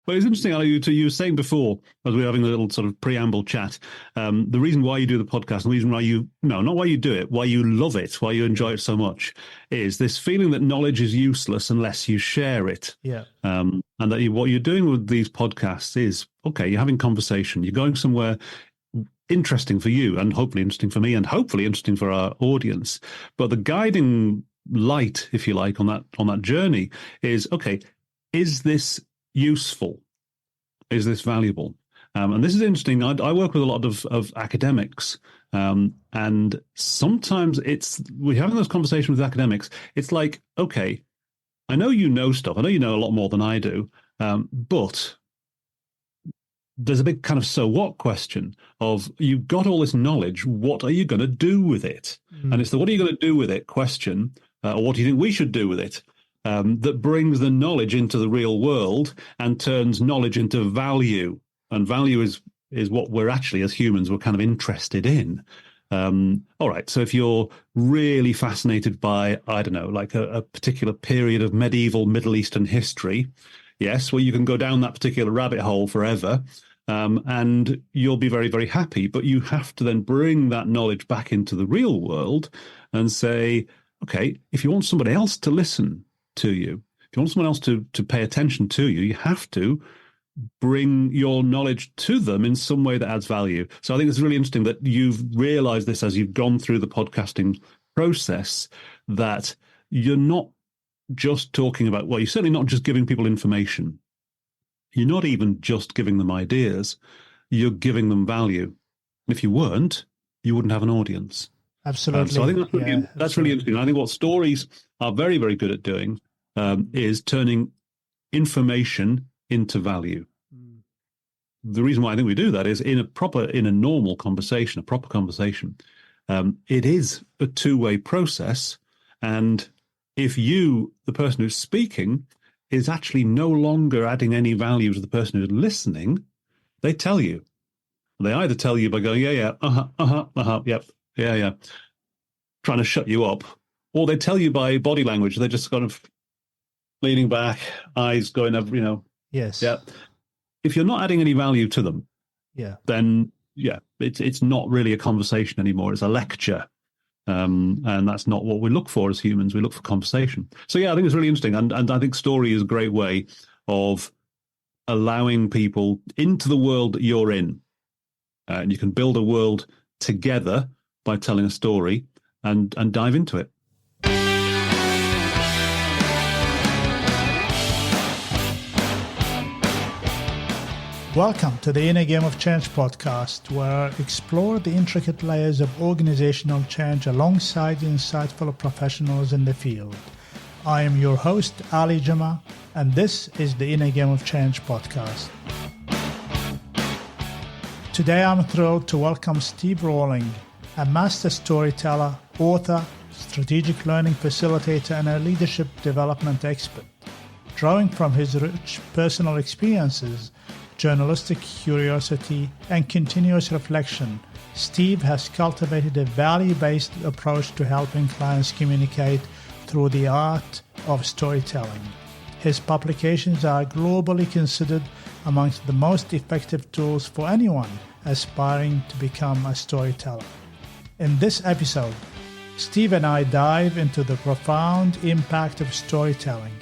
But it's interesting, Ali, you were saying before, as we were having a little sort of preamble chat, the reason why you do the podcast, and the reason why not why you do it, why you love it, why you enjoy it so much, is this feeling that knowledge is useless unless you share it. Yeah. And that what you're doing with these podcasts is, okay, you're having conversation, you're going somewhere interesting for you, and hopefully interesting for me, and hopefully interesting for our audience. But the guiding light, if you like, on that journey is, okay, is this useful? Is this valuable? And this is interesting. I work with a lot of academics, and sometimes we're having those conversations with academics. It's like, okay, I know you know stuff. I know you know a lot more than I do, but there's a big kind of so what question of, you've got all this knowledge, what are you going to do with it? And it's the what are you going to do with it question, or what do you think we should do with it, that brings the knowledge into the real world and turns knowledge into value. And value is what we're actually, as humans, we're kind of interested in. All right, so if you're really fascinated by, I don't know, like a particular period of medieval Middle Eastern history, yes, well, you can go down that particular rabbit hole forever, and you'll be very, very happy. But you have to then bring that knowledge back into the real world and say, okay, if you want somebody else to listen to you, if you want someone else to pay attention to you, you have to bring your knowledge to them in some way that adds value. So I think it's really interesting that you've realized this as you've gone through the podcasting process, that you're not just talking about, well, you're certainly not just giving people information. You're not even just giving them ideas. You're giving them value. And if you weren't, you wouldn't have an audience. Absolutely. So I think that's really interesting. I think what stories are very, very good at doing is turning information into value. The reason why I think we do that is in a normal conversation, a proper conversation, it is a two-way process. And if you, the person who's speaking, is actually no longer adding any value to the person who's listening, they tell you. They either tell you by going, yep, yeah, trying to shut you up, or they tell you by body language. They're just kind of leaning back, eyes going up, Yes. Yeah. If you're not adding any value to them, then it's not really a conversation anymore. It's a lecture. And that's not what we look for as humans. We look for conversation. So, I think it's really interesting. And I think story is a great way of allowing people into the world that you're in. And you can build a world together by telling a story and dive into it. Welcome to the Inner Game of Change podcast, where I explore the intricate layers of organizational change alongside the insightful professionals in the field. I am your host, Ali Jama, and this is the Inner Game of Change podcast. Today I'm thrilled to welcome Steve Rawling, a master storyteller, author, strategic learning facilitator, and a leadership development expert. Drawing from his rich personal experiences, journalistic curiosity, and continuous reflection, Steve has cultivated a value-based approach to helping clients communicate through the art of storytelling. His publications are globally considered amongst the most effective tools for anyone aspiring to become a storyteller. In this episode, Steve and I dive into the profound impact of storytelling,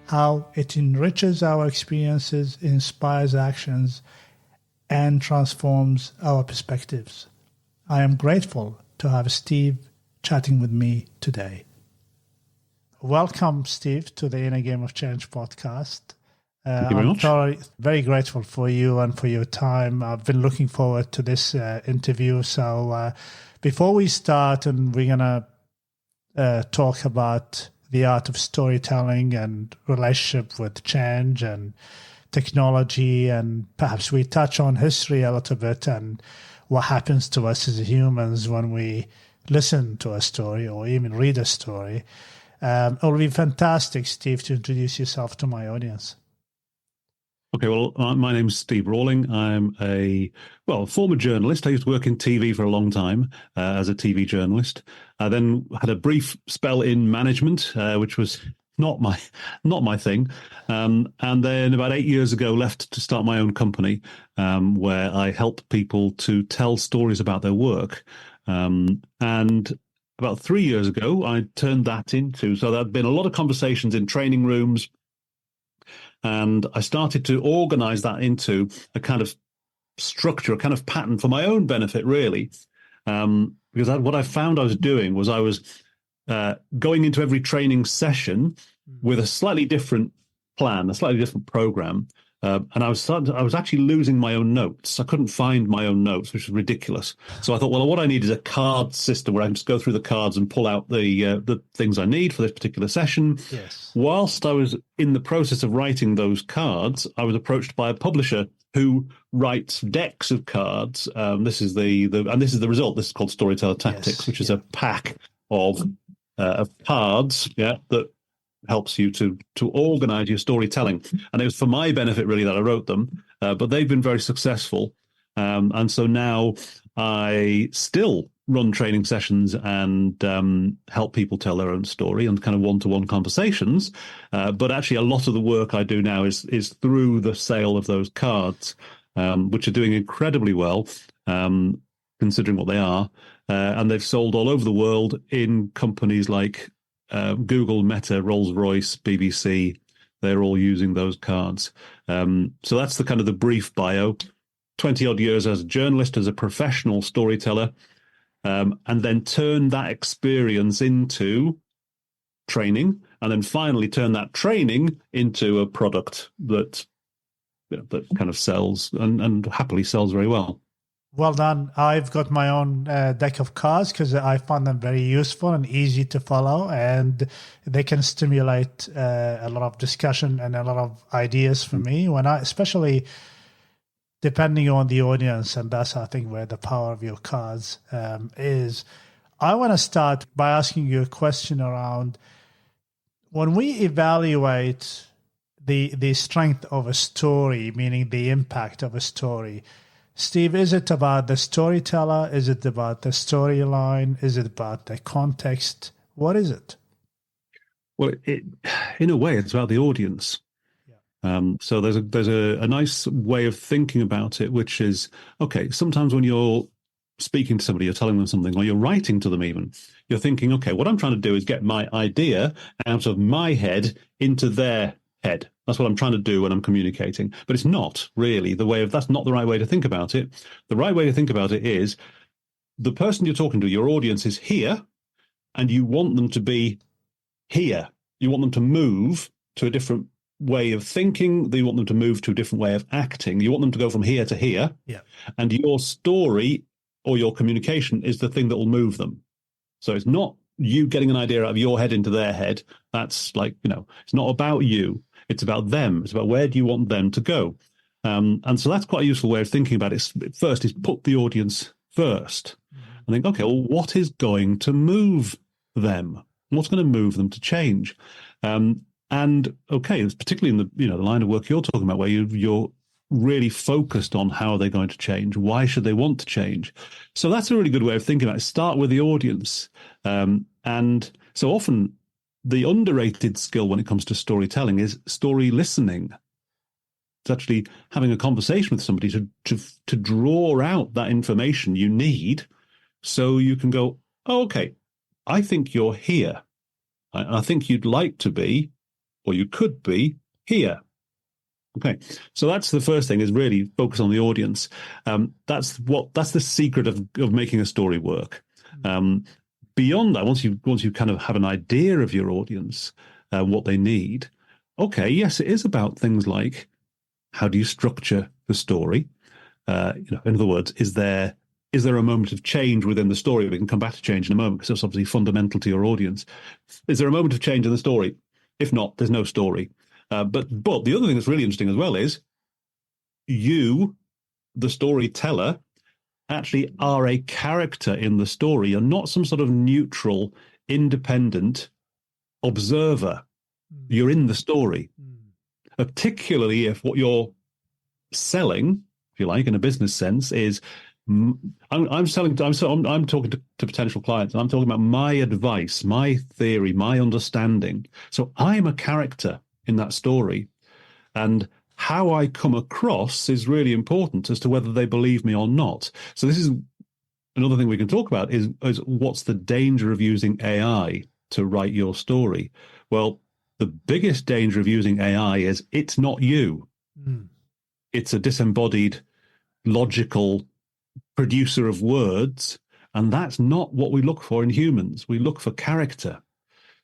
how it enriches our experiences, inspires actions, and transforms our perspectives. I am grateful to have Steve chatting with me today. Welcome, Steve, to the Inner Game of Change podcast. Thank you very much. I'm very grateful for you and for your time. I've been looking forward to this interview. So before we start, and we're going to talk about the art of storytelling and relationship with change and technology, and perhaps we touch on history a little bit and what happens to us as humans when we listen to a story or even read a story. It will be fantastic, Steve, to introduce yourself to my audience. Okay, well, my name's Steve Rawling. I'm a former journalist. I used to work in TV for a long time as a TV journalist. I then had a brief spell in management, which was not my thing. And then about 8 years ago, left to start my own company, where I help people to tell stories about their work. And about 3 years ago, I turned that into, so there'd been a lot of conversations in training rooms, and I started to organize that into a kind of structure, a kind of pattern for my own benefit, really. Because what I found I was doing was I was going into every training session with a slightly different plan, a slightly different program. And I was actually losing my own notes. I couldn't find my own notes, which was ridiculous. So I thought, well, what I need is a card system where I can just go through the cards and pull out the things I need for this particular session. Yes. Whilst I was in the process of writing those cards, I was approached by a publisher who writes decks of cards. This is the result. This is called Storyteller Tactics, Yes, which is a pack of cards, that helps you to organize your storytelling. And it was for my benefit, really, that I wrote them. But they've been very successful. And so now I still run training sessions and help people tell their own story and kind of one-to-one conversations. But actually, a lot of the work I do now is through the sale of those cards, which are doing incredibly well, considering what they are. And they've sold all over the world in companies like Google, Meta, Rolls-Royce, BBC. They're all using those cards. So that's the kind of the brief bio. 20 odd years as a journalist, as a professional storyteller, and then turn that experience into training, and then finally turn that training into a product that that kind of sells and happily sells very well. Well done. I've got my own deck of cards because I find them very useful and easy to follow, and they can stimulate a lot of discussion and a lot of ideas for me especially depending on the audience. And that's, I think, where the power of your cards is. I want to start by asking you a question around when we evaluate the strength of a story, meaning the impact of a story. Steve, is it about the storyteller? Is it about the storyline? Is it about the context? What is it? Well, in a way, it's about the audience. Yeah. So there's a nice way of thinking about it, which is, okay, sometimes when you're speaking to somebody, you're telling them something, or you're writing to them even, you're thinking, okay, what I'm trying to do is get my idea out of my head into their head. That's what I'm trying to do when I'm communicating. But it's not really that's not the right way to think about it. The right way to think about it is the person you're talking to, your audience, is here, and you want them to be here. You want them to move to a different way of thinking. You want them to move to a different way of acting. You want them to go from here to here. Yeah. And your story or your communication is the thing that will move them. So it's not you getting an idea out of your head into their head. That's it's not about you. It's about them. It's about where do you want them to go. And so that's quite a useful way of thinking about it. First is put the audience first and think, okay, well, what is going to move them? What's going to move them to change? And okay, it's particularly in the line of work you're talking about, where you're really focused on how they're going to change. Why should they want to change? So that's a really good way of thinking about it. Start with the audience. And so often the underrated skill when it comes to storytelling is story listening. It's actually having a conversation with somebody to draw out that information you need so you can go, oh, okay, I think you're here. I think you'd like to be, or you could be, here. Okay, so that's the first thing, is really focus on the audience. That's the secret of making a story work. Beyond that, once you kind of have an idea of your audience, what they need, okay, yes, it is about things like how do you structure the story? In other words, is there a moment of change within the story? We can come back to change in a moment because it's obviously fundamental to your audience. Is there a moment of change in the story? If not, there's no story. But the other thing that's really interesting as well is you, the storyteller, actually are a character in the story. You're not some sort of neutral, independent observer. You're in the story, particularly if what you're selling, if you like, in a business sense, is I'm selling. I'm talking to potential clients, and I'm talking about my advice, my theory, my understanding. So I'm a character in that story, and how I come across is really important as to whether they believe me or not. So this is another thing we can talk about is what's the danger of using AI to write your story? Well, the biggest danger of using AI is it's not you. Mm. It's a disembodied, logical producer of words, and that's not what we look for in humans. We look for character.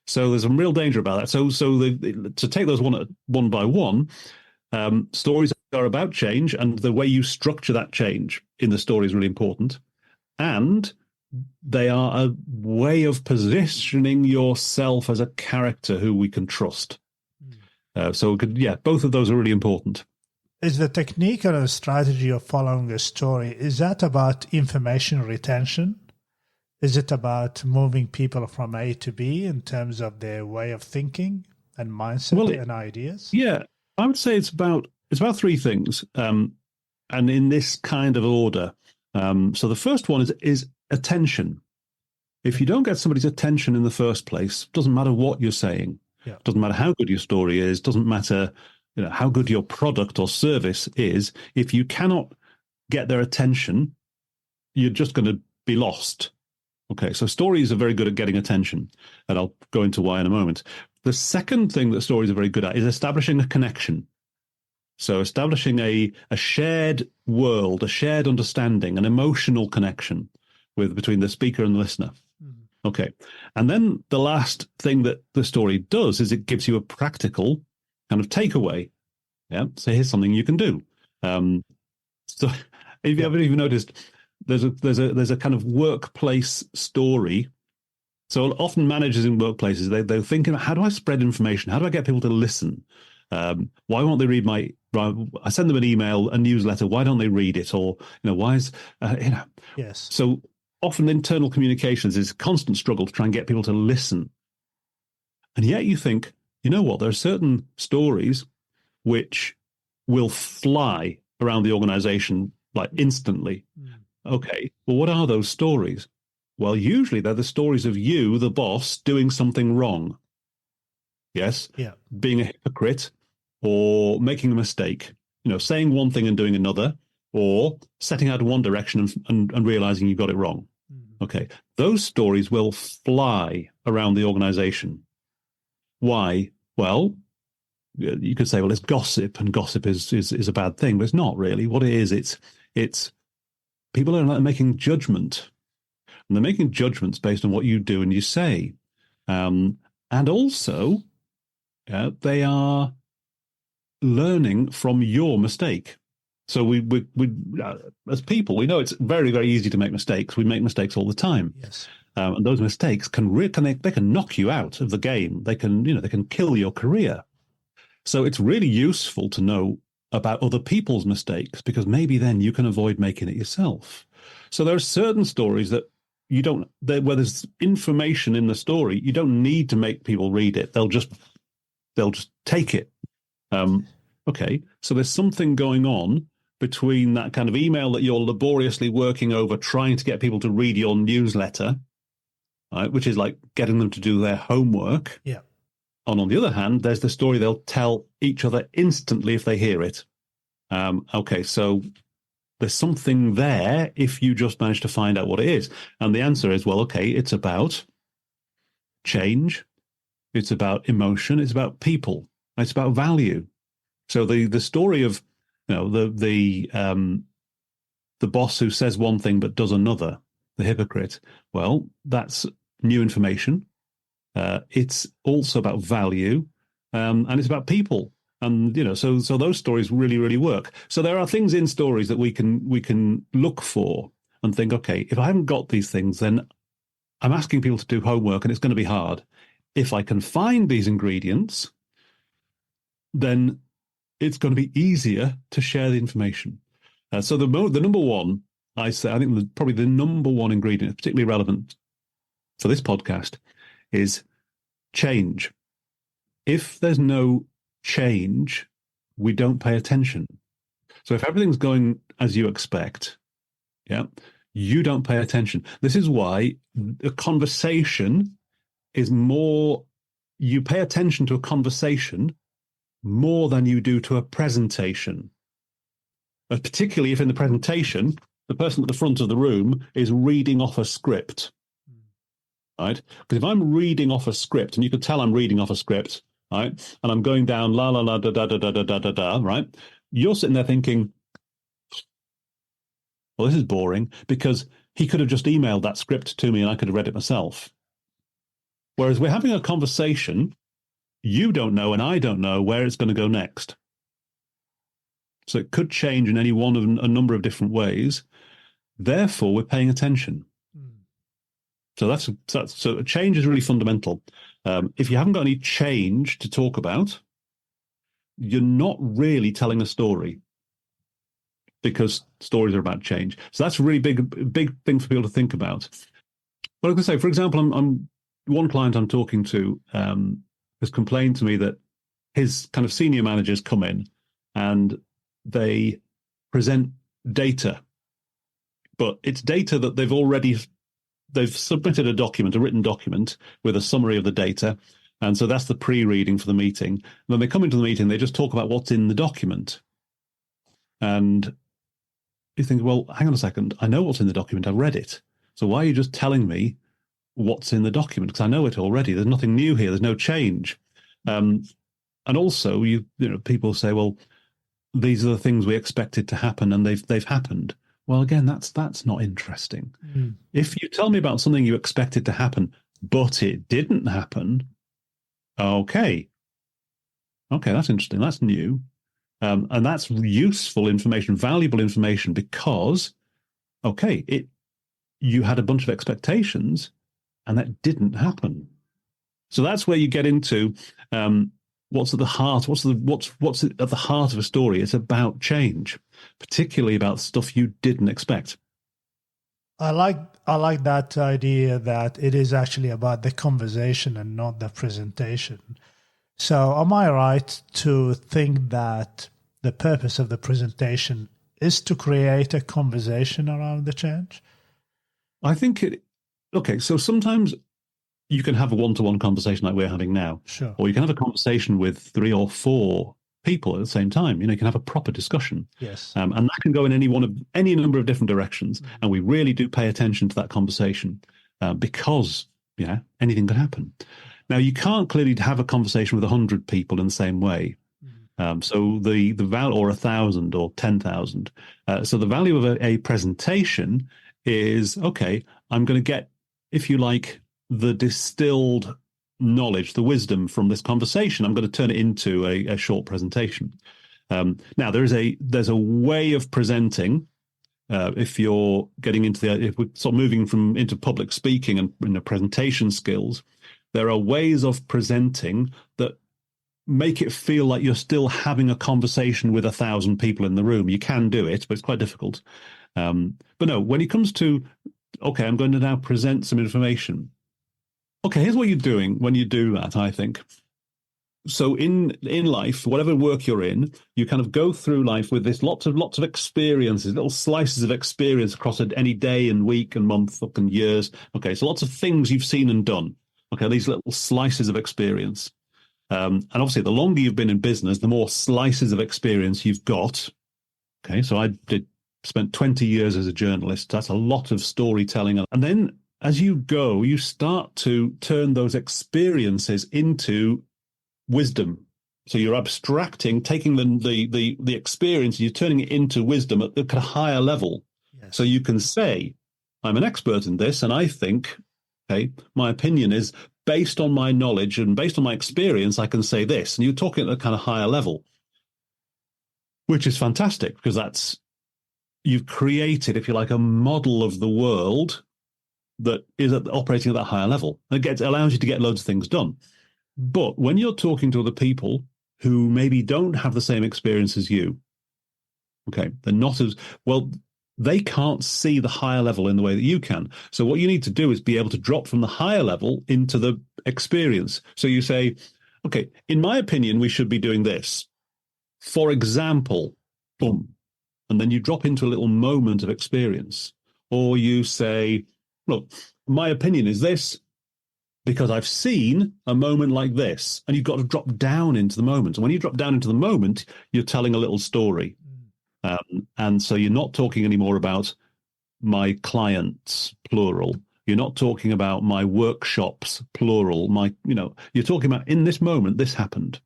So there's some real danger about that. To take those one by one, stories are about change, and the way you structure that change in the story is really important. And they are a way of positioning yourself as a character who we can trust. Both of those are really important. Is the technique or a strategy of following a story, is that about information retention? Is it about moving people from A to B in terms of their way of thinking and mindset and ideas? Yeah, I would say it's about three things, and in this kind of order. So the first one is attention. If you don't get somebody's attention in the first place, doesn't matter what you're saying. Yeah. Doesn't matter how good your story is. Doesn't matter how good your product or service is. If you cannot get their attention, you're just going to be lost. Okay, so stories are very good at getting attention, and I'll go into why in a moment. The second thing that stories are very good at is establishing a connection. So establishing a shared world, a shared understanding, an emotional connection between the speaker and the listener. Mm-hmm. Okay, and then the last thing that the story does is it gives you a practical kind of takeaway. Yeah, so here's something you can do. So if you haven't even noticed, there's a kind of workplace story. So often managers in workplaces, they're thinking, how do I spread information? How do I get people to listen? Why won't they read I send them an email, a newsletter. Why don't they read it? Or, why is, Yes. So often internal communications is a constant struggle to try and get people to listen. And yet you think, you know what, there are certain stories which will fly around the organization like instantly. Mm. Okay, well, what are those stories? Well, usually they're the stories of you, the boss, doing something wrong. Yes? Yeah. Being a hypocrite or making a mistake, saying one thing and doing another, or setting out in one direction and realizing you got it wrong. Mm. Okay, those stories will fly around the organization. Why? Well, you could say, well, it's gossip, and gossip is a bad thing, but it's not really. What it is, it's people are making judgment, and they're making judgments based on what you do and you say, and also they are learning from your mistake. So we as people, we know it's very, very easy to make mistakes. We make mistakes all the time. Yes. And those mistakes can knock you out of the game. They can kill your career. So it's really useful to know about other people's mistakes, because maybe then you can avoid making it yourself. So there are certain stories that where there's information in the story, you don't need to make people read it. They'll just take it. Okay, so there's something going on between that kind of email that you're laboriously working over, trying to get people to read your newsletter, right, which is like getting them to do their homework. Yeah. And on the other hand, there's the story they'll tell each other instantly if they hear it. Okay, so there's something there if you just manage to find out what it is. And the answer is, well, okay, it's about change. It's about emotion. It's about people. It's about value. So the story of the boss who says one thing but does another, the hypocrite. Well, that's new information. It's also about value, and it's about people. And so those stories really, really work. So there are things in stories that we can look for and think, okay, if I haven't got these things, then I'm asking people to do homework, and it's going to be hard. If I can find these ingredients, then it's going to be easier to share the information. So the number one, I think probably the number one ingredient, particularly relevant for this podcast, is change. If there's no change, we don't pay attention. So if everything's going as you expect, Yeah. You don't pay attention. This is why a conversation is more, you pay attention to a conversation more than you do to a presentation. Particularly if in the presentation, the person at the front of the room is reading off a script, right? Because if I'm reading off a script, and you can tell I'm reading off a script, right? And I'm going down la la la da da da da da da da da, right? You're sitting there thinking, well, this is boring, because he could have just emailed that script to me and I could have read it myself. Whereas we're having a conversation, you don't know and I don't know where it's going to go next. So it could change in any one of a number of different ways. Therefore, we're paying attention. So so change is really fundamental. If you haven't got any change to talk about, you're not really telling a story, because stories are about change. So that's a really big thing for people to think about. But I can say, for example, I'm one client I'm talking to has complained to me that his kind of senior managers come in and they present data, but it's data that they've submitted a written document with a summary of the data. And so that's the pre-reading for the meeting. And then they come into the meeting, they just talk about what's in the document. And you think, well, hang on a second. I know what's in the document. I've read it. So why are you just telling me what's in the document? Because I know it already. There's nothing new here. There's no change. And also, people say, well, these are the things we expected to happen, and they've happened. Well, again, that's not interesting. If you tell me about something you expected to happen, but it didn't happen, okay, that's interesting. That's new. And that's useful information, valuable information, because, you had a bunch of expectations and that didn't happen. So that's where you get into what's at the heart. What's at the heart of a story? It's about change, particularly about stuff you didn't expect. I like that idea that it is actually about the conversation and not the presentation. So am I right to think that the purpose of the presentation is to create a conversation around the change? I think so sometimes you can have a one-to-one conversation like we're having now. Sure. Or you can have a conversation with 3 or 4 people at the same time. You can have a proper discussion. Yes. And that can go in any number of different directions. Mm-hmm. And we really do pay attention to that conversation because, anything could happen. Now, you can't clearly have a conversation with 100 people in the same way. Mm-hmm. So the value, or 1,000 or 10,000. So the value of a presentation is, I'm going to get, if you like, the distilled knowledge, the wisdom from this conversation. I'm going to turn it into a short presentation. Now, there's a way of presenting. If you're getting into if we're sort of moving into public speaking and presentation skills, there are ways of presenting that make it feel like you're still having a conversation with 1,000 people in the room. You can do it, but it's quite difficult. But no, when it comes to, I'm going to now present some information. Here's what you're doing when you do that, I think. So in life, whatever work you're in, you kind of go through life with this lots of experiences, little slices of experience across any day and week and month and years. So lots of things you've seen and done. These little slices of experience. And obviously, the longer you've been in business, the more slices of experience you've got. So I spent 20 years as a journalist. That's a lot of storytelling. And then as you go, you start to turn those experiences into wisdom. So you're abstracting, taking the experience, you're turning it into wisdom at a higher level. Yes. So you can say, I'm an expert in this, and I think, my opinion is based on my knowledge and based on my experience, I can say this. And you're talking at a kind of higher level, which is fantastic, because you've created, if you like, a model of the world that is operating at that higher level. And it allows you to get loads of things done. But when you're talking to other people who maybe don't have the same experience as you, they're not as well, they can't see the higher level in the way that you can. So what you need to do is be able to drop from the higher level into the experience. So you say, in my opinion, we should be doing this. For example, boom. And then you drop into a little moment of experience. or you say, look, my opinion is this because I've seen a moment like this, and you've got to drop down into the moment. And when you drop down into the moment, you're telling a little story. And so you're not talking anymore about my clients, plural. You're not talking about my workshops, plural. You're talking about in this moment, this happened.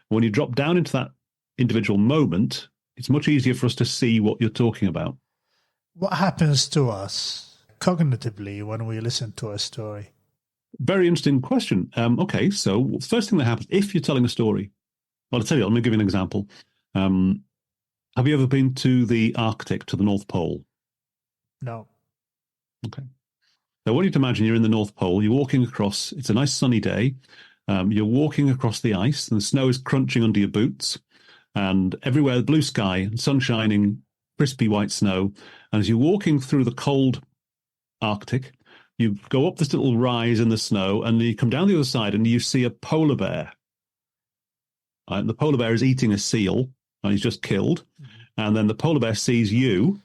When you drop down into that individual moment, it's much easier for us to see what you're talking about. What happens to us cognitively when we listen to a story? Very interesting question. Okay, so first thing that happens, if you're telling a story, well, I'll tell you, let me give you an example. Have you ever been to the Arctic, to the North Pole? No. Okay. So I want you to imagine you're in the North Pole, you're walking across, it's a nice sunny day, you're walking across the ice, and the snow is crunching under your boots, and everywhere, blue sky, sun shining, crispy white snow. And as you're walking through the cold Arctic, you go up this little rise in the snow, and you come down the other side, and you see a polar bear. And the polar bear is eating a seal, and he's just killed. And then the polar bear sees you,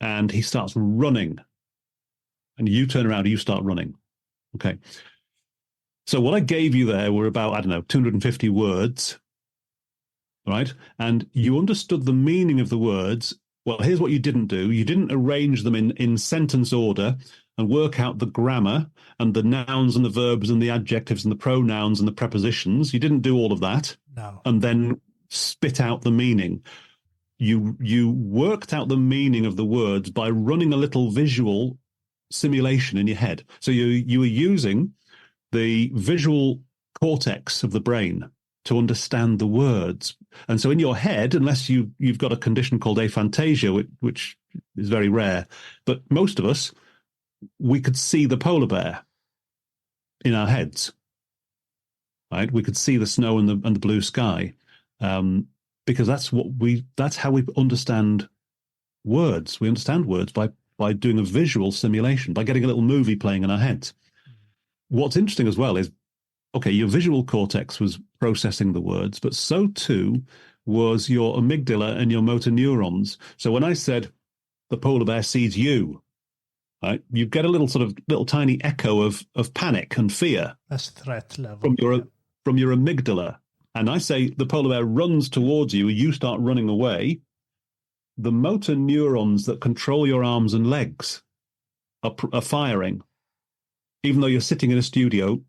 and he starts running. And you turn around and you start running. Okay. So what I gave you there were about, 250 words, right? And you understood the meaning of the words. Well, here's what you didn't do. You didn't arrange them in sentence order and work out the grammar and the nouns and the verbs and the adjectives and the pronouns and the prepositions. You didn't do all of that. No. And then spit out the meaning. You worked out the meaning of the words by running a little visual simulation in your head. So you were using the visual cortex of the brain to understand the words. And so in your head, unless you've got a condition called aphantasia, which is very rare, but most of us, we could see the polar bear in our heads, right? We could see the snow and the blue sky, because that's how we understand words. We understand words by doing a visual simulation, by getting a little movie playing in our heads. What's interesting as well is, okay, your visual cortex was processing the words, but so too was your amygdala and your motor neurons. So when I said the polar bear sees you, right, you get a little tiny echo of panic and fear. That's threat level. From your amygdala. And I say the polar bear runs towards you, you start running away. The motor neurons that control your arms and legs are firing, even though you're sitting in a studio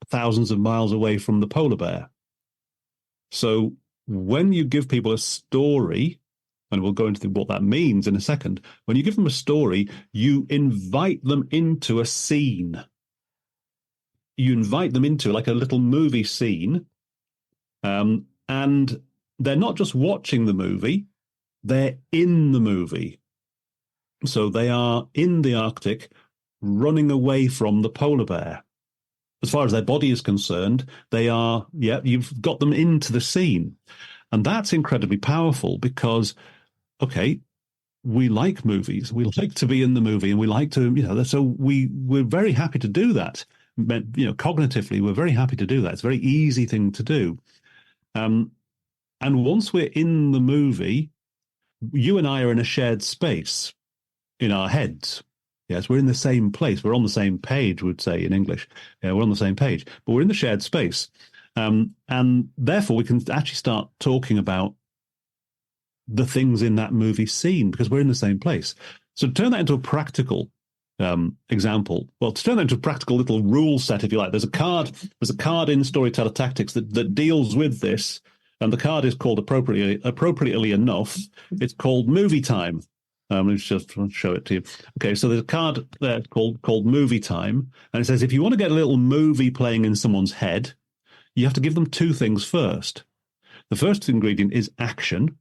thousands of miles away from the polar bear. So when you give people a story, and we'll go into what that means in a second, when you give them a story, you invite them into a scene. You invite them into like a little movie scene, and they're not just watching the movie, they're in the movie. So they are in the Arctic running away from the polar bear. As far as their body is concerned, they are, you've got them into the scene. And that's incredibly powerful because, okay, we like movies. We like to be in the movie and we like to, so we're very happy to do that. Cognitively, we're very happy to do that. It's a very easy thing to do. And once we're in the movie, you and I are in a shared space in our heads. Yes, we're in the same place. We're on the same page, we'd say in English. Yeah, we're on the same page, but we're in the shared space. And therefore, we can actually start talking about the things in that movie scene because we're in the same place. So to turn that into a practical example, well, to turn that into a practical little rule set, if you like, there's a card in Storyteller Tactics that deals with this. And the card is called appropriately enough. It's called Movie Time. Let me just show it to you. Okay, so there's a card there called Movie Time, and it says if you want to get a little movie playing in someone's head, you have to give them two things first. The first ingredient is action.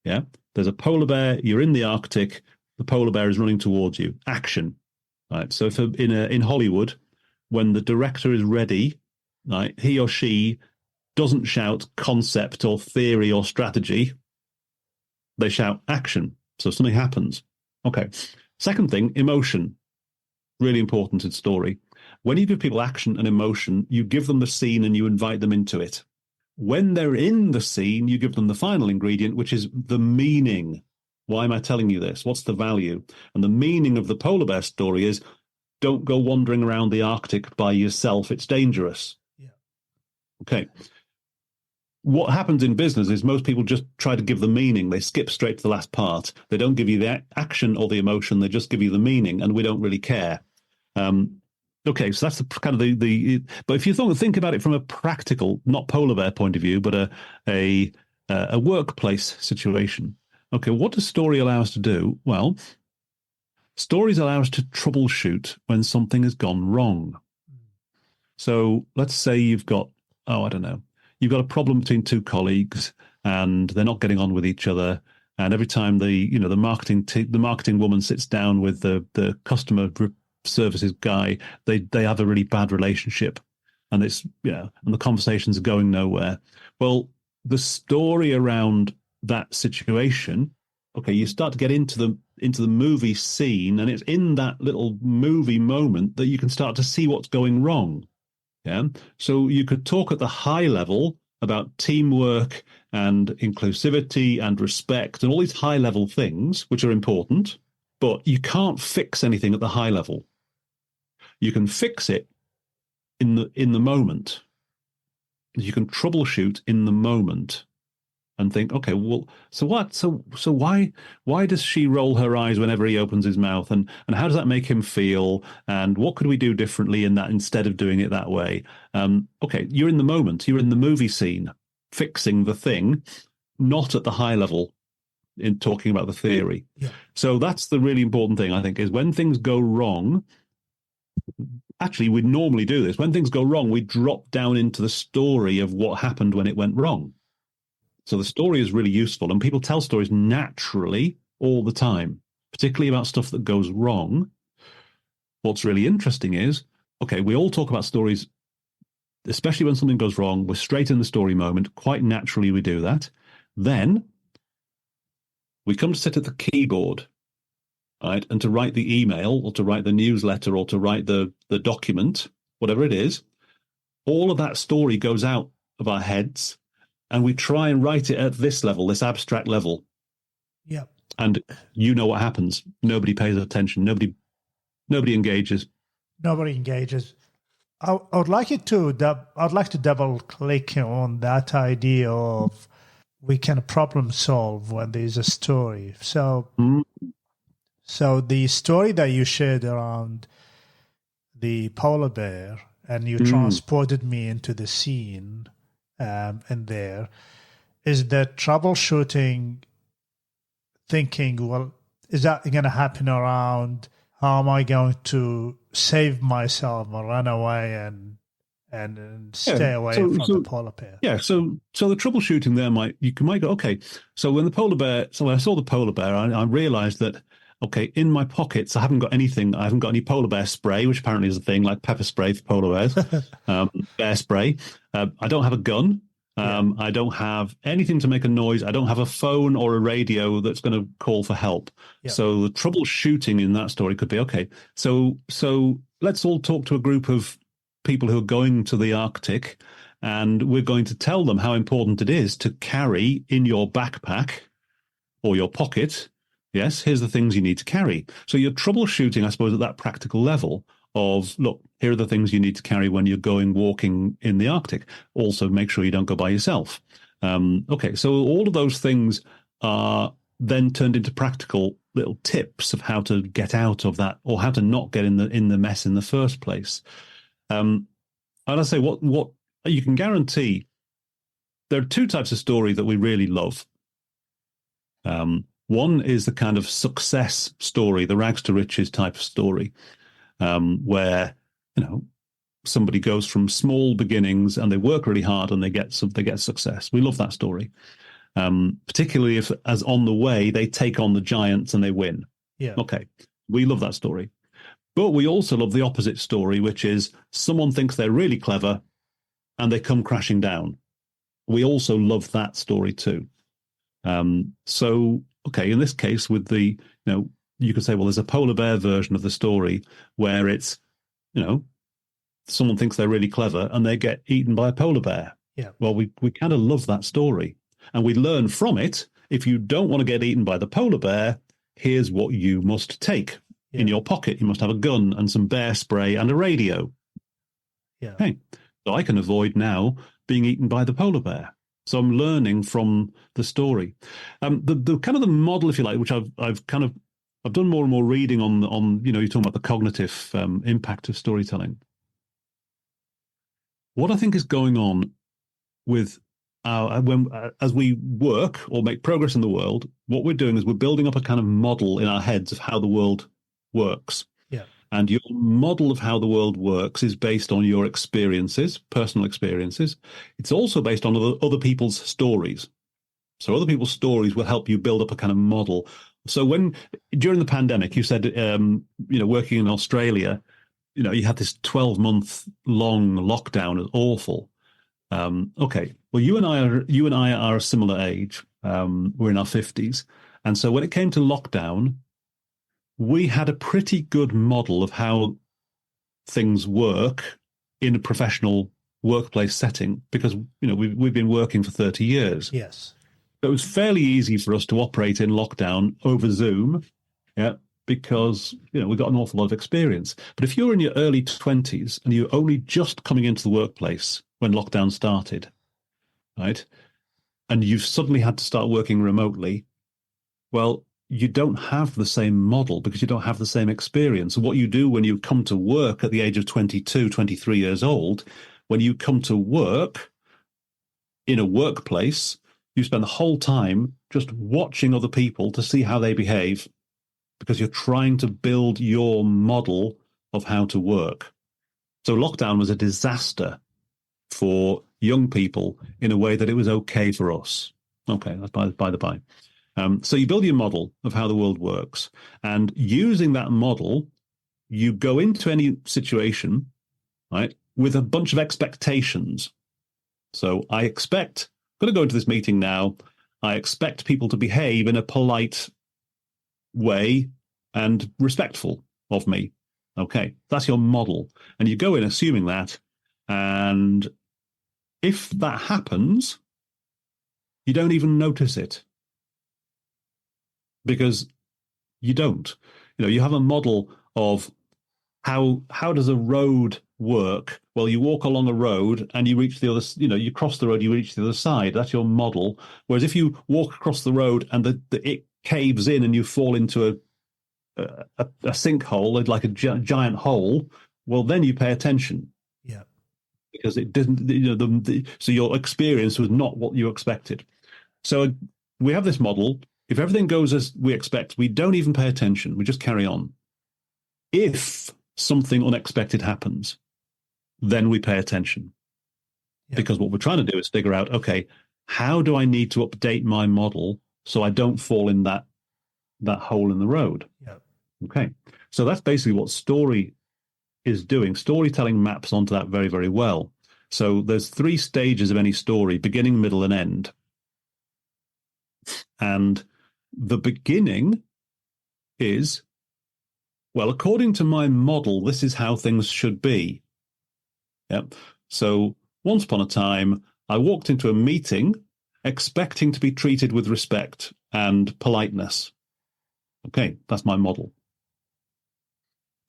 Yeah, there's a polar bear. You're in the Arctic. The polar bear is running towards you. Action. Right. So if in Hollywood, when the director is ready, right, he or she doesn't shout concept or theory or strategy. They shout action. So something happens. Okay. Second thing, emotion. Really important in story. When you give people action and emotion, you give them the scene and you invite them into it. When they're in the scene, you give them the final ingredient, which is the meaning. Why am I telling you this? What's the value? And the meaning of the polar bear story is, don't go wandering around the Arctic by yourself. It's dangerous. Yeah. Okay. What happens in business is most people just try to give the meaning. They skip straight to the last part. They don't give you the action or the emotion. They just give you the meaning, and we don't really care. Okay, so that's the kind of the. But if you think about it from a practical, not polar bear point of view, but a workplace situation. Okay, what does story allow us to do? Well, stories allow us to troubleshoot when something has gone wrong. So let's say you've got, I don't know, you've got a problem between two colleagues and they're not getting on with each other. And every time the marketing woman sits down with the customer services guy, they have a really bad relationship, and and the conversations are going nowhere. Well, the story around that situation, okay, you start to get into the movie scene, and it's in that little movie moment that you can start to see what's going wrong. Yeah. So you could talk at the high level about teamwork and inclusivity and respect and all these high level things, which are important, but you can't fix anything at the high level. You can fix it in the moment. You can troubleshoot in the moment and think, okay, well, so what? So why does she roll her eyes whenever he opens his mouth, and how does that make him feel? And what could we do differently in that instead of doing it that way? Okay, you're in the moment, you're in the movie scene, fixing the thing, not at the high level in talking about the theory. Yeah. So that's the really important thing, I think, is when things go wrong. Actually, we normally do this. When things go wrong, we drop down into the story of what happened when it went wrong. So the story is really useful, and people tell stories naturally all the time, particularly about stuff that goes wrong. What's really interesting is, okay, we all talk about stories, especially when something goes wrong. We're straight in the story moment. Quite naturally, we do that. Then we come to sit at the keyboard, right, and to write the email or to write the newsletter or to write the document, whatever it is. All of that story goes out of our heads, and we try and write it at this level, this abstract level. Yeah. And you know what happens. Nobody pays attention. Nobody engages. Nobody engages. I would like you to. I'd like to double click on that idea of we can problem solve when there's a story. So, so the story that you shared around the polar bear, and you transported me into the scene. And there is the troubleshooting, thinking, well, is that going to happen around how am I going to save myself or run away and stay away from the polar bear? Yeah, so the troubleshooting there you might go, okay, so when I saw the polar bear, I realized that, okay, in my pockets, I haven't got anything. I haven't got any polar bear spray, which apparently is a thing, like pepper spray for polar bears, bear spray. I don't have a gun. I don't have anything to make a noise. I don't have a phone or a radio that's going to call for help. Yeah. So the troubleshooting in that story could be, okay, so let's all talk to a group of people who are going to the Arctic, and we're going to tell them how important it is to carry in your backpack or your pocket. Yes, here's the things you need to carry. So you're troubleshooting, I suppose, at that practical level of, look, here are the things you need to carry when you're going walking in the Arctic. Also, make sure you don't go by yourself. Okay, so all of those things are then turned into practical little tips of how to get out of that, or how to not get in the mess in the first place. And I say, what you can guarantee, there are two types of story that we really love. One is the kind of success story, the rags to riches type of story, where, somebody goes from small beginnings and they work really hard and they get success. We love that story, particularly if, as on the way, they take on the giants and they win. Yeah. Okay, we love that story. But we also love the opposite story, which is someone thinks they're really clever and they come crashing down. We also love that story too. So, okay, in this case, with the, you could say, well, there's a polar bear version of the story where it's, someone thinks they're really clever and they get eaten by a polar bear. Yeah. Well, we kind of love that story, and we learn from it if you don't want to get eaten by the polar bear, here's what you must take in your pocket. You must have a gun and some bear spray and a radio. Yeah. Okay. So I can avoid now being eaten by the polar bear. So I'm learning from the story. The kind of the model, if you like, which I've done more and more reading on you're talking about the cognitive impact of storytelling. What I think is going on with as we work or make progress in the world, what we're doing is we're building up a kind of model in our heads of how the world works. Yeah. And your model of how the world works is based on your experiences, personal experiences. It's also based on other people's stories. So other people's stories will help you build up a kind of model. So during the pandemic, you said, working in Australia, you had this 12-month long lockdown. It was awful. Okay. Well, you and I are a similar age. We're in our 50s. And so when it came to lockdown, we had a pretty good model of how things work in a professional workplace setting because, we've been working for 30 years. Yes. It was fairly easy for us to operate in lockdown over Zoom. Yeah. Because, we got an awful lot of experience. But if you're in your early 20s and you're only just coming into the workplace when lockdown started, right, and you've suddenly had to start working remotely, well, you don't have the same model because you don't have the same experience. And what you do when you come to work at the age of 22, 23 years old, when you come to work in a workplace, you spend the whole time just watching other people to see how they behave because you're trying to build your model of how to work. So lockdown was a disaster for young people in a way that it was okay for us. Okay, that's by the by. So you build your model of how the world works, and using that model, you go into any situation, right, with a bunch of expectations. So I'm going to go into this meeting now. I expect people to behave in a polite way and respectful of me. Okay, that's your model. And you go in assuming that. And if that happens, you don't even notice it because you don't. You have a model of how does a road work? Well, you walk along a road and you reach the other, you cross the road, you reach the other side. That's your model. Whereas if you walk across the road and it caves in and you fall into a sinkhole, like a giant hole, well, then you pay attention. Yeah. Because it didn't, so your experience was not what you expected. So we have this model. If everything goes as we expect, we don't even pay attention. We just carry on. If something unexpected happens, then we pay attention. Yeah. Because what we're trying to do is figure out, okay, how do I need to update my model so I don't fall in that hole in the road? Yeah. Okay. So that's basically what story is doing. Storytelling maps onto that very, very well. So there's 3 stages of any story: beginning, middle, and end. And the beginning is, well, according to my model, this is how things should be. Yep. So once upon a time, I walked into a meeting expecting to be treated with respect and politeness. Okay, that's my model.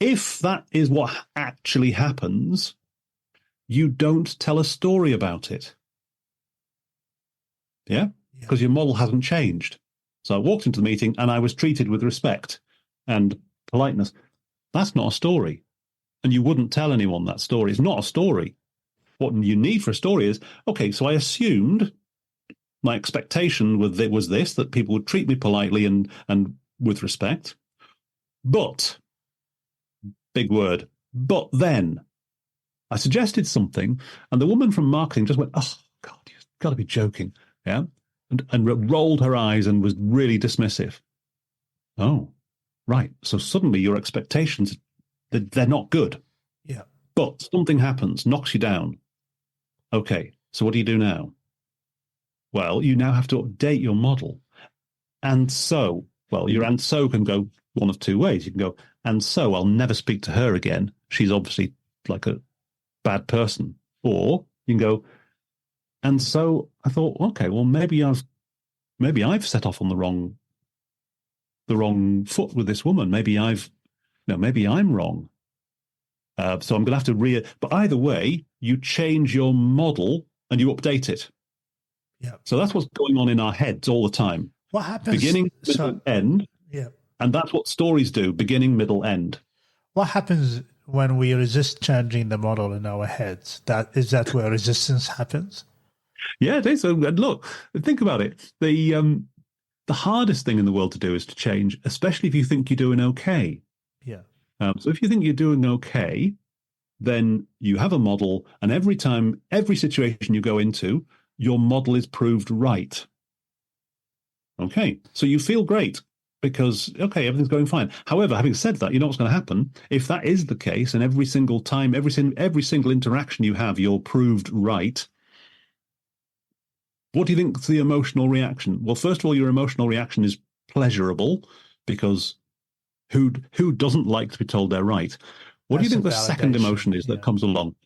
If that is what actually happens, you don't tell a story about it. Yeah? Because your model hasn't changed. So I walked into the meeting and I was treated with respect and politeness. That's not a story. And you wouldn't tell anyone that story. It's not a story. What you need for a story is, okay, so I assumed my expectation was this, that people would treat me politely and with respect. But, big word, but then I suggested something and the woman from marketing just went, oh, God, you've got to be joking. Yeah. And rolled her eyes and was really dismissive. Oh, right. So suddenly your expectations, they're not good. Yeah. But something happens, knocks you down. Okay, so what do you do now? Well, you now have to update your model. And so, well, your and so can go one of 2 ways. You can go, and so I'll never speak to her again. She's obviously like a bad person. Or you can go, and so I thought, okay, well, maybe I've maybe I've set off on the wrong foot with this woman. Maybe I'm wrong. So I'm going to have to but either way, you change your model and you update it. Yeah. So that's what's going on in our heads all the time. What happens? Beginning, middle, end. Yeah. And that's what stories do, beginning, middle, end. What happens when we resist changing the model in our heads? Is that where resistance happens? Yeah, it is. So look, think about it. The hardest thing in the world to do is to change, especially if you think you're doing okay. Yeah. So if you think you're doing okay, then you have a model, and every situation you go into, your model is proved right. Okay, so you feel great because, okay, everything's going fine. However, having said that, you know what's going to happen? If that is the case, and every single time, every single interaction you have, you're proved right, what do you think is the emotional reaction? Well, first of all, your emotional reaction is pleasurable, because who doesn't like to be told they're right? What do you think the second emotion is that comes along?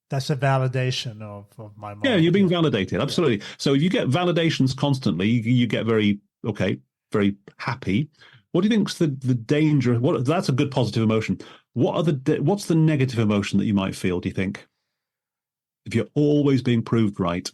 That's a validation of my model. Yeah, you're being validated. Absolutely. Yeah. So if you get validations constantly, you get very happy. What do you think's the danger? That's a good positive emotion. What's the negative emotion that you might feel, do you think, if you're always being proved right?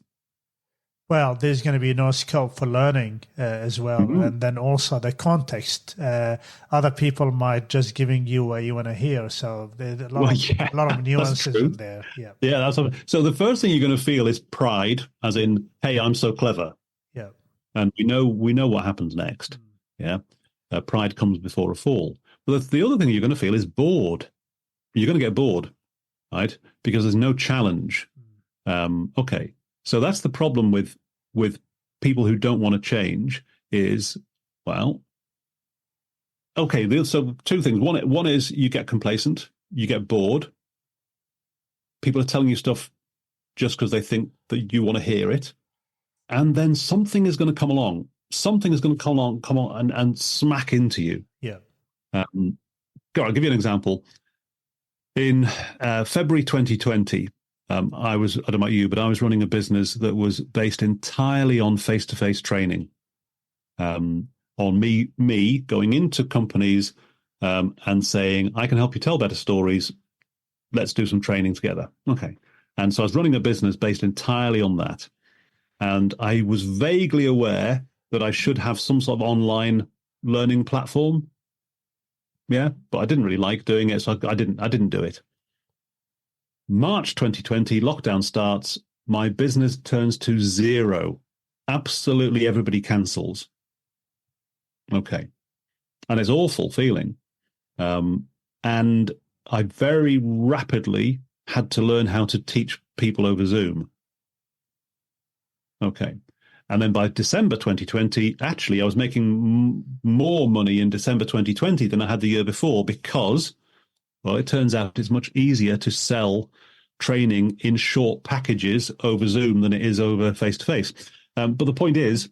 Well, there's going to be no scope for learning as well. Mm-hmm. And then also the context. Other people might just giving you what you want to hear. So there's a lot of nuances in there. Yeah. Yeah. So the first thing you're going to feel is pride, as in, hey, I'm so clever. Yeah. And we know what happens next. Mm. Yeah. Pride comes before a fall. But the other thing you're going to feel is bored. You're going to get bored, right? Because there's no challenge. Okay. So that's the problem with people who don't want to change is, well, okay, so two things. One is you get complacent, you get bored. People are telling you stuff just because they think that you want to hear it. And then something is going to come along. Something is going to come on and smack into you. Yeah. I'll give you an example. In February 2020, I don't know about you, but I was running a business that was based entirely on face-to-face training, on me going into companies and saying, I can help you tell better stories. Let's do some training together. Okay. And so I was running a business based entirely on that. And I was vaguely aware that I should have some sort of online learning platform. Yeah, but I didn't really like doing it, so I didn't do it. March 2020, lockdown starts. My business turns to zero. Absolutely everybody cancels. Okay. And it's awful feeling. And I very rapidly had to learn how to teach people over Zoom. Okay. And then by December 2020, actually, I was making more money in December 2020 than I had the year before because, well, it turns out it's much easier to sell training in short packages over Zoom than it is over face-to-face. But the point is,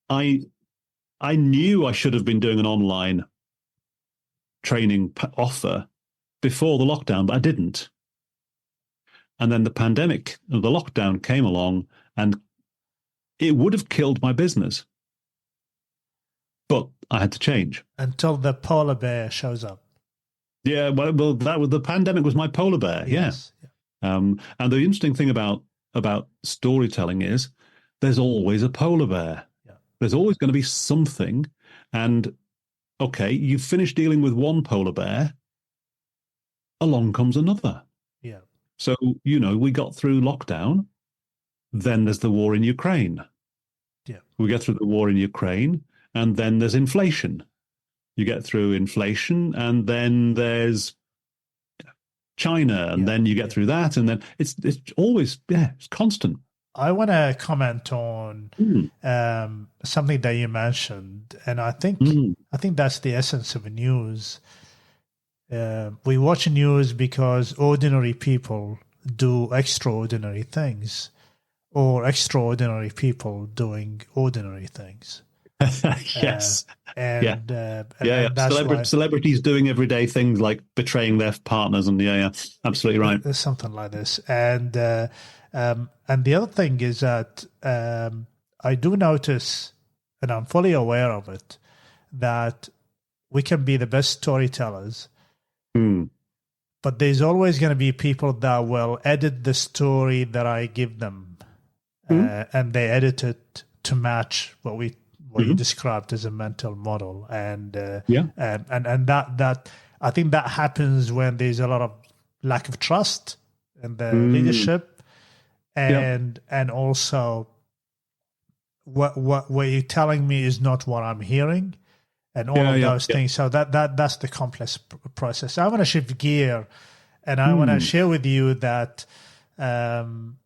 I knew I should have been doing an online training offer before the lockdown, but I didn't. And then the lockdown came along, and it would have killed my business. But I had to change. Until the polar bear shows up. Yeah, well, the pandemic was my polar bear. Yes. Yeah. And the interesting thing about storytelling is there's always a polar bear. Yeah. There's always going to be something. And okay, you finish dealing with one polar bear, along comes another. Yeah. So, we got through lockdown. Then there's the war in Ukraine. Yeah. We get through the war in Ukraine, and then there's inflation. You get through inflation, and then there's China, and then you get through that, and then it's always, it's constant. I want to comment on something that you mentioned, and I think that's the essence of news. We watch news because ordinary people do extraordinary things, or extraordinary people doing ordinary things. Yes. That's celebrities doing everyday things like betraying their partners, and absolutely right. There's something like this, and the other thing is that I do notice, and I'm fully aware of it, that we can be the best storytellers, but there's always going to be people that will edit the story that I give them, and they edit it to match what you described as a mental model, and that I think that happens when there's a lot of lack of trust in the leadership, and also what you're telling me is not what I'm hearing, and all of those things. So that's the complex process. I want to shift gear, and I want to share with you that in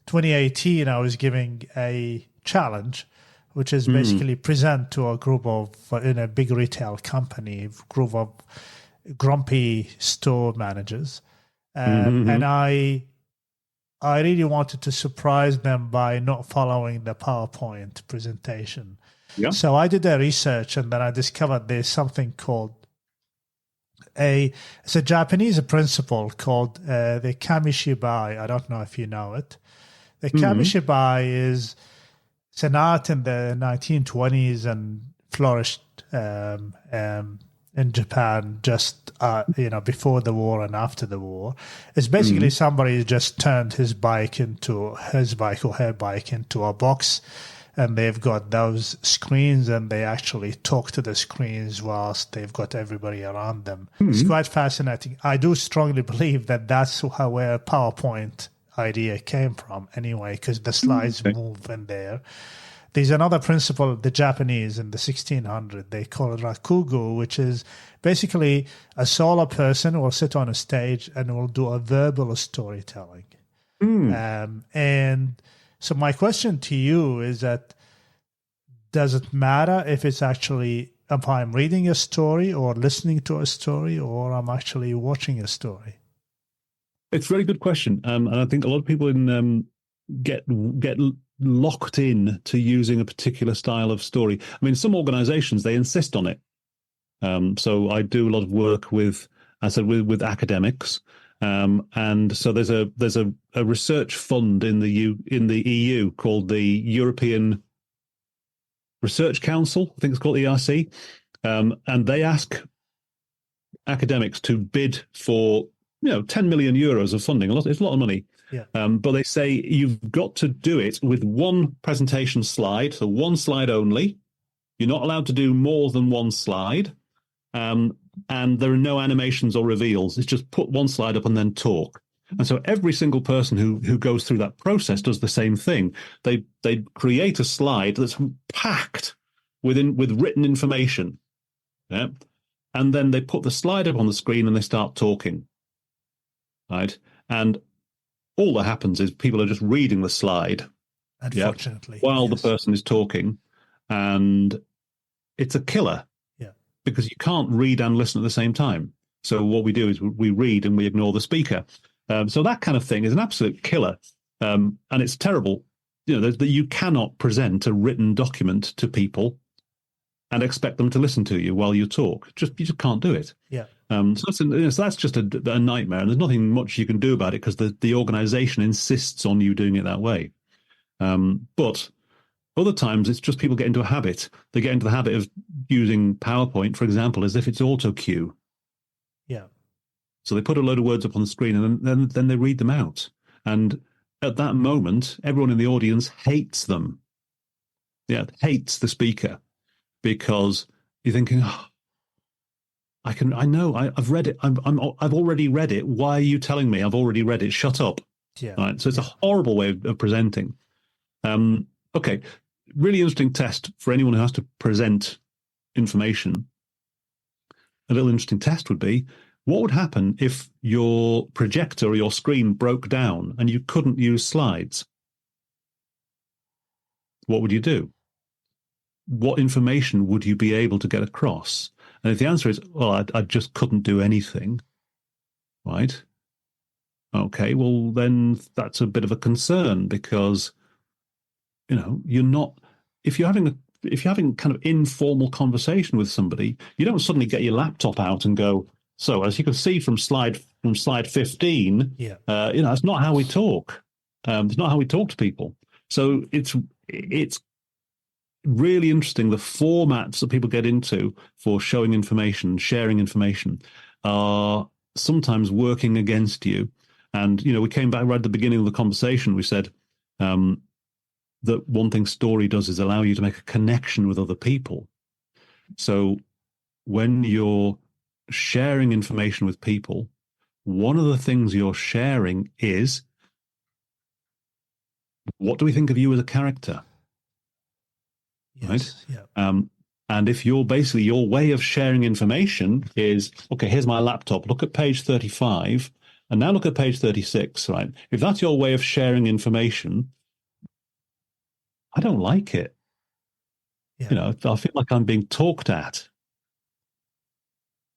2018 I was giving a challenge, which is basically present to a group of, in a big retail company, group of grumpy store managers, and I really wanted to surprise them by not following the PowerPoint presentation. Yeah. So I did the research, and then I discovered there's something called it's a Japanese principle called the Kamishibai. I don't know if you know it. The Kamishibai is it's an art in the 1920s and flourished in Japan just before the war and after the war. It's basically somebody just turned his bike or her bike into a box, and they've got those screens, and they actually talk to the screens whilst they've got everybody around them. It's quite fascinating. I do strongly believe that that's where PowerPoint idea came from anyway, because the slides move in there. There's another principle, the Japanese in the 1600s, they call it rakugo, which is basically a solo person will sit on a stage and will do a verbal storytelling. And so my question to you is that, does it matter if it's actually, if I'm reading a story or listening to a story, or I'm actually watching a story? It's a very good question. And I think a lot of people get locked in to using a particular style of story. I mean, some organizations, they insist on it. So I do a lot of work with academics. And so there's a research fund in the EU called the European Research Council, I think it's called ERC. And they ask academics to bid for 10 million euros of funding. It's a lot of money. Yeah. But they say you've got to do it with one presentation slide, so one slide only. You're not allowed to do more than one slide. And there are no animations or reveals. It's just put one slide up and then talk. And so every single person who goes through that process does the same thing. They create a slide that's packed with written information. Yeah. And then they put the slide up on the screen and they start talking. Right. And all that happens is people are just reading the slide, unfortunately, while the person is talking, and it's a killer, because you can't read and listen at the same time. So what we do is we read and we ignore the speaker. So that kind of thing is an absolute killer, and it's terrible. That you cannot present a written document to people and expect them to listen to you while you talk. You just can't do it. Yeah. So that's just a nightmare, and there's nothing much you can do about it because the organization insists on you doing it that way. But other times it's just people get into a habit. They get into the habit of using PowerPoint, for example, as if it's auto cue. Yeah. So they put a load of words up on the screen and then they read them out. And at that moment, everyone in the audience hates them. Yeah, hates the speaker, because you're thinking, I've read it. I've already read it. Why are you telling me I've already read it? Shut up. Yeah. Right. So it's a horrible way of presenting. Okay. Really interesting test for anyone who has to present information. A little interesting test would be, what would happen if your projector or your screen broke down and you couldn't use slides? What would you do? What information would you be able to get across? And if the answer is, well, I just couldn't do anything, right? Okay, well, then that's a bit of a concern, because, you're not, if you're having kind of informal conversation with somebody, you don't suddenly get your laptop out and go, so as you can see from slide 15, that's not how we talk. It's not how we talk to people. So it's really interesting. The formats that people get into for showing information, sharing information, are sometimes working against you. And, we came back right at the beginning of the conversation. We said that one thing story does is allow you to make a connection with other people. So when you're sharing information with people, one of the things you're sharing is, what do we think of you as a character? Yes, right? Yeah. And if you're basically, your way of sharing information is, okay, here's my laptop, look at page 35, and now look at page 36, right? If that's your way of sharing information, I don't like it. Yeah. I feel like I'm being talked at,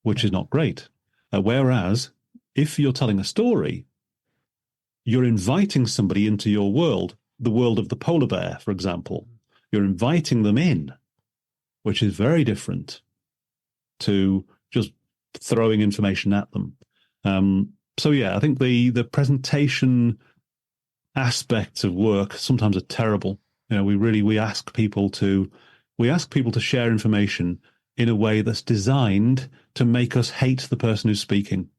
which is not great. Whereas if you're telling a story, you're inviting somebody into your world, the world of the polar bear, for example. You're inviting them in, which is very different to just throwing information at them. So yeah, I think the presentation aspects of work sometimes are terrible. We ask people to share information in a way that's designed to make us hate the person who's speaking.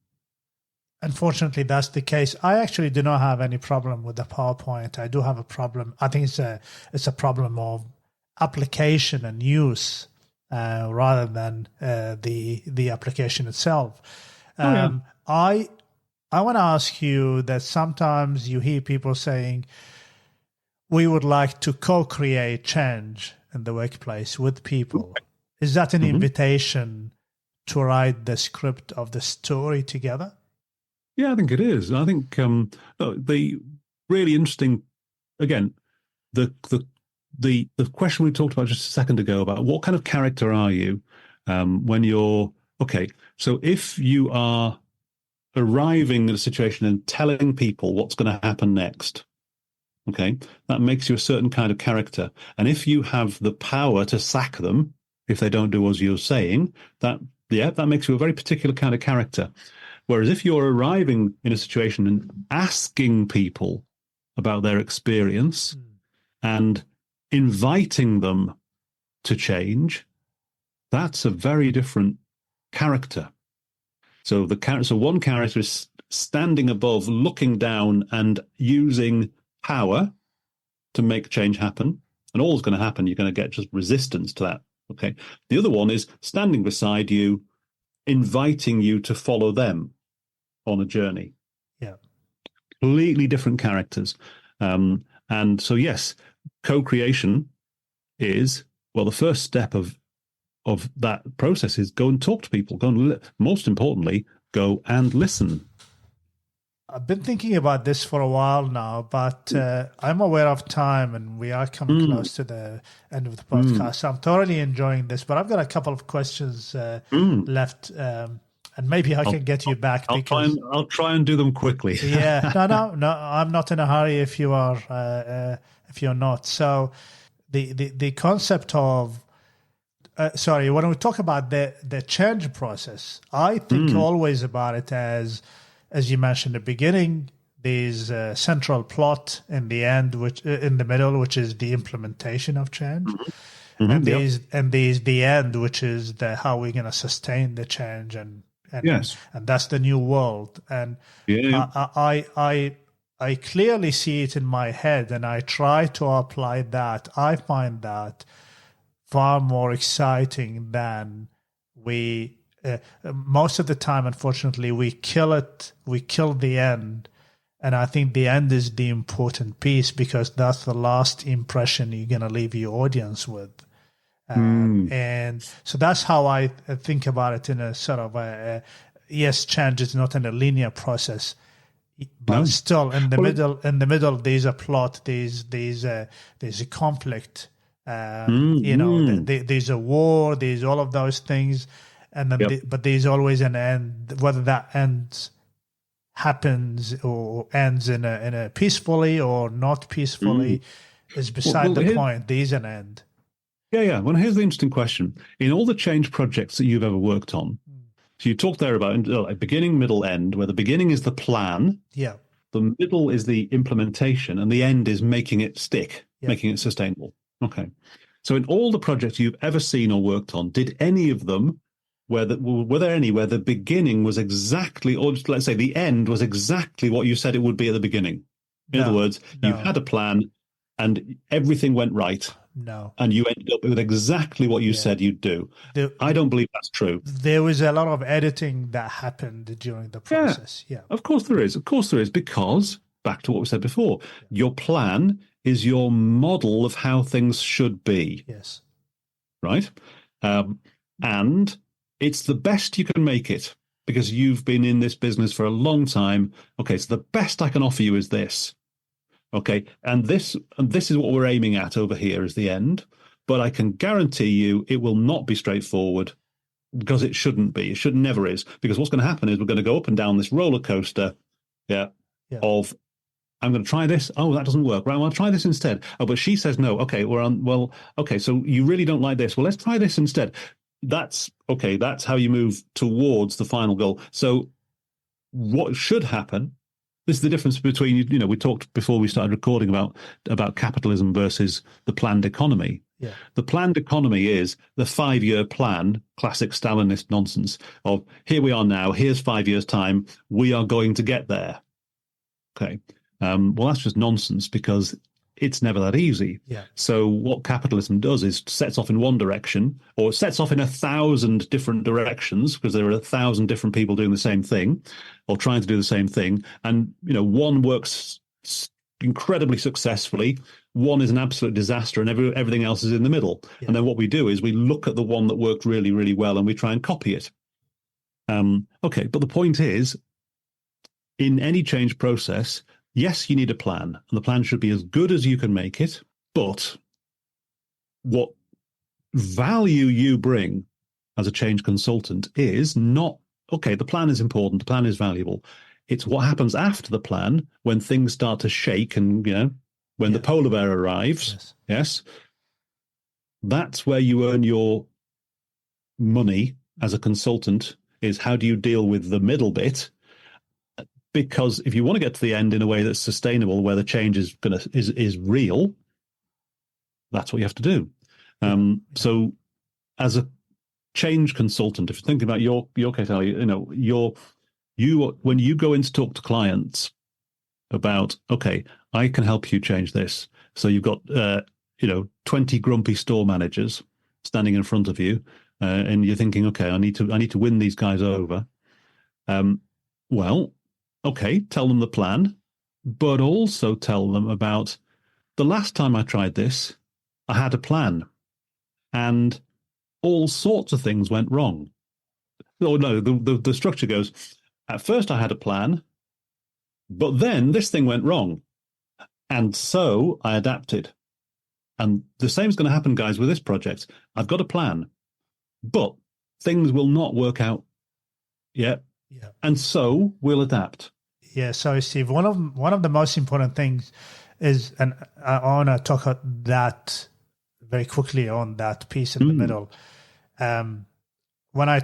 Unfortunately, that's the case. I actually do not have any problem with the PowerPoint. I do have a problem. I think it's a problem of application and use rather than the application itself. I want to ask you that sometimes you hear people saying, we would like to co-create change in the workplace with people. Is that an invitation to write the script of the story together? Yeah, I think it is. I think the really interesting, again, the question we talked about just a second ago about what kind of character are you when you're, okay, so if you are arriving at a situation and telling people what's going to happen next, okay, that makes you a certain kind of character. And if you have the power to sack them if they don't do as you're saying, that makes you a very particular kind of character. Whereas if you're arriving in a situation and asking people about their experience and inviting them to change, that's a very different character. So one character is standing above, looking down, and using power to make change happen. And all's going to happen, you're going to get just resistance to that. Okay. The other one is standing beside you, inviting you to follow them on a journey. Yeah. Completely different characters. And so, yes, co-creation is, well, the first step of that process is go and talk to people. Most importantly, go and listen. I've been thinking about this for a while now, but I'm aware of time and we are coming close to the end of the podcast. So I'm thoroughly enjoying this, but I've got a couple of questions left, and maybe I can get you back. I'll try and do them quickly. Yeah, no, I'm not in a hurry if you are, if you're not. So the concept of, when we talk about the change process, I think always about it as you mentioned at the beginning, there's a central plot in the end, which in the middle, which is the implementation of change, and there's the end, which is how we're going to sustain the change, and that's the new world. And I clearly see it in my head, and I try to apply that. I find that far more exciting than most of the time, unfortunately, we kill it. We kill the end. And I think the end is the important piece because that's the last impression you're going to leave your audience with. And so that's how I think about it in a sort of yes, change is not in a linear process, but still in the middle, there's a plot, there's a conflict, there's a war, there's all of those things. And then, but there's always an end. Whether that happens or ends in a peacefully or not peacefully is beside the point. There's an end. Yeah. Well, here's the interesting question: in all the change projects that you've ever worked on, so you talked there about a beginning, middle, end. Where the beginning is the plan. Yeah. The middle is the implementation, and the end is making it stick, making it sustainable. Okay. So in all the projects you've ever seen or worked on, did any of them were there any where the beginning was exactly, or let's say the end was exactly what you said it would be at the beginning? In other words, you had a plan and everything went right. No. And you ended up with exactly what you said you'd do. I don't believe that's true. There was a lot of editing that happened during the process. Yeah. Of course there is. Of course there is. Because, back to what we said before, your plan is your model of how things should be. Yes. Right? And it's the best you can make it because you've been in this business for a long time. Okay, so the best I can offer you is this. Okay, and this is what we're aiming at over here is the end. But I can guarantee you it will not be straightforward because it shouldn't be. It should never is. Because what's going to happen is we're going to go up and down this roller coaster of I'm going to try this. Oh, that doesn't work. Right, well, I'll try this instead. Oh, but she says no. Okay, okay, so you really don't like this. Well, let's try this instead. That's how you move towards the final goal. So what should happen, this is the difference between, we talked before we started recording about capitalism versus the planned economy. Yeah. The planned economy is the 5-year plan, classic Stalinist nonsense of here we are now, here's 5 years' time, we are going to get there. Okay. Well, that's just nonsense because it's never that easy. Yeah. So what capitalism does is sets off in one direction or sets off in 1,000 different directions because there are 1,000 different people doing the same thing or trying to do the same thing. And, one works incredibly successfully. One is an absolute disaster and everything else is in the middle. Yeah. And then what we do is we look at the one that worked really, really well and we try and copy it. Okay. But the point is, in any change process, yes, you need a plan, and the plan should be as good as you can make it. But what value you bring as a change consultant is not, okay, the plan is important, the plan is valuable. It's what happens after the plan when things start to shake and, when the polar bear arrives. Yes. That's where you earn your money as a consultant, is how do you deal with the middle bit? Because if you want to get to the end in a way that's sustainable, where the change is real, that's what you have to do. So, as a change consultant, if you're thinking about your case, when you go in to talk to clients about, okay, I can help you change this. So you've got 20 grumpy store managers standing in front of you, and you're thinking, okay, I need to win these guys over. Well. Okay, tell them the plan, but also tell them about the last time I tried this, I had a plan and all sorts of things went wrong. Oh, no, the structure goes, at first I had a plan, but then this thing went wrong. And so I adapted. And the same is going to happen, guys, with this project. I've got a plan, but things will not work out yet. Yeah. And so we'll adapt. Yeah. So, Steve, one of the most important things is, and I want to talk about that very quickly on that piece in the middle. When I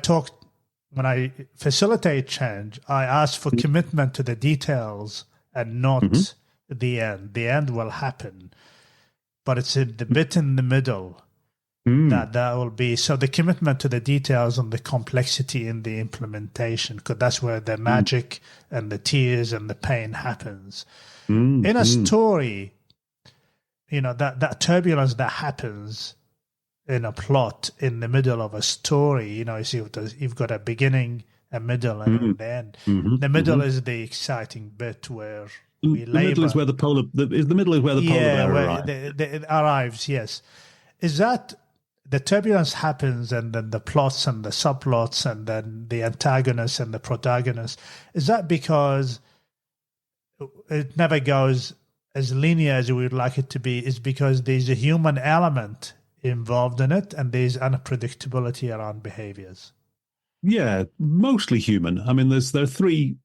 facilitate change, I ask for commitment to the details and not the end. The end will happen, but it's the bit in the middle that will be. So the commitment to the details and the complexity in the implementation, because that's where the magic and the tears and the pain happens. In a story, that turbulence that happens in a plot in the middle of a story, you've got a beginning, a middle, and the end. The middle is the exciting bit where we labor. The middle is where the polar bear arrives. It arrives, yes. Is that the turbulence happens and then the plots and the subplots and then the antagonist and the protagonist? Is that because it never goes as linear as we would like it to be? Is because there's a human element involved in it and there's unpredictability around behaviors? Yeah, mostly human. I mean, there are three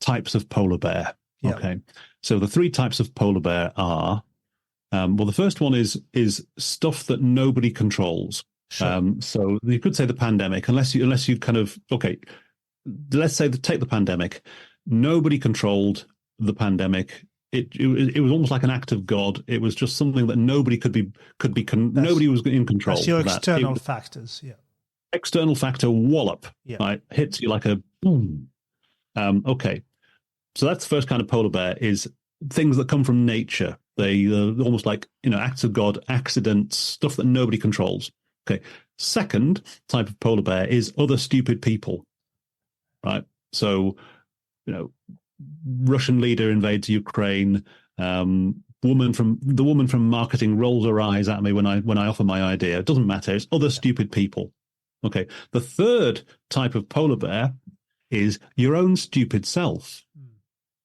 types of polar bear. Yeah. Okay, so the three types of polar bear are, the first one is stuff that nobody controls. Sure. So you could say the pandemic, unless you kind of, okay, let's say take the pandemic. Nobody controlled the pandemic, it was almost like an act of God. It was just something that nobody nobody was in control. That's your external factors, yeah. External factor wallop, yeah. right? Hits you like a boom. Okay, so that's the first kind of polar bear, is things that come from nature. They almost like, acts of God, accidents, stuff that nobody controls. Okay. Second type of polar bear is other stupid people, right? So, Russian leader invades Ukraine. The woman from marketing rolls her eyes at me when I offer my idea. It doesn't matter. It's other stupid people. Okay. The third type of polar bear is your own stupid self.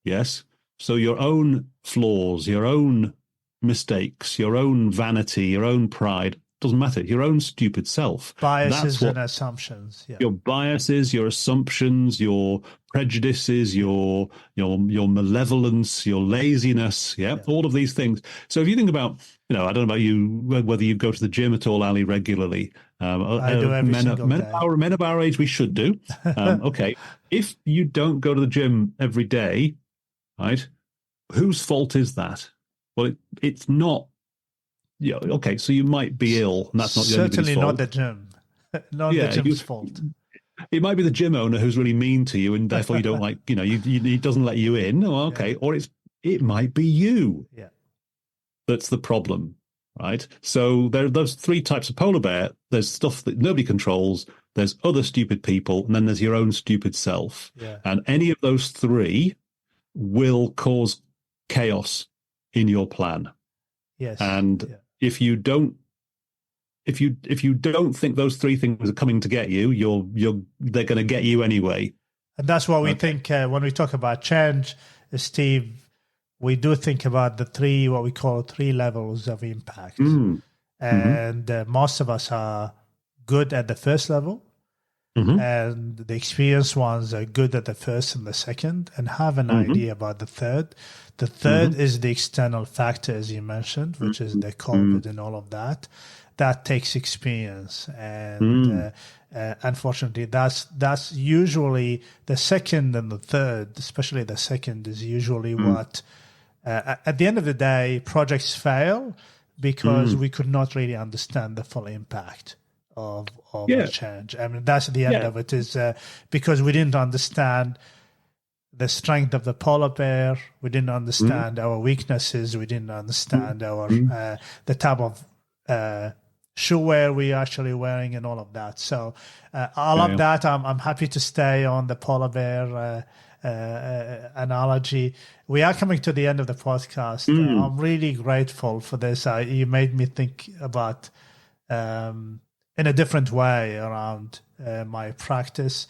Yes. So your own flaws, your own mistakes, your own vanity, your own pride, doesn't matter. Your own stupid self. Biases and assumptions. Yeah. Your biases, your assumptions, your prejudices, your malevolence, your laziness, all of these things. So if you think about, I don't know about you, whether you go to the gym at all, Ali, regularly. I do every single day. Men of our age, we should do. Okay. If you don't go to the gym every day, right, whose fault is that? Well, it's not. Yeah, okay, so you might be ill, and that's not certainly not the gym, not the gym's fault. It might be the gym owner who's really mean to you, and therefore you don't like, he doesn't let you in. Oh, okay, or it might be you. Yeah, that's the problem, right? So there are those three types of polar bear. There's stuff that nobody controls. There's other stupid people, and then there's your own stupid self. Yeah. And any of those three will cause chaos in your plan. Yes, and if you don't think those three things are coming to get you, they're going to get you anyway. And that's what we think when we talk about change, Steve. We do think about what we call three levels of impact, and most of us are good at the first level, and the experienced ones are good at the first and the second, and have an idea about the third. The third is the external factor, as you mentioned, which is the COVID and all of that. That takes experience, and unfortunately, that's usually the second and the third. Especially the second is usually what. At the end of the day, projects fail because we could not really understand the full impact of the change. I mean, that's the end of it, is because we didn't understand the strength of the polar bear. We didn't understand our weaknesses. We didn't understand the type of shoe wear we actually wearing and all of that. So all of that, I'm happy to stay on the polar bear analogy. We are coming to the end of the podcast. I'm really grateful for this. You made me think about in a different way around my practice.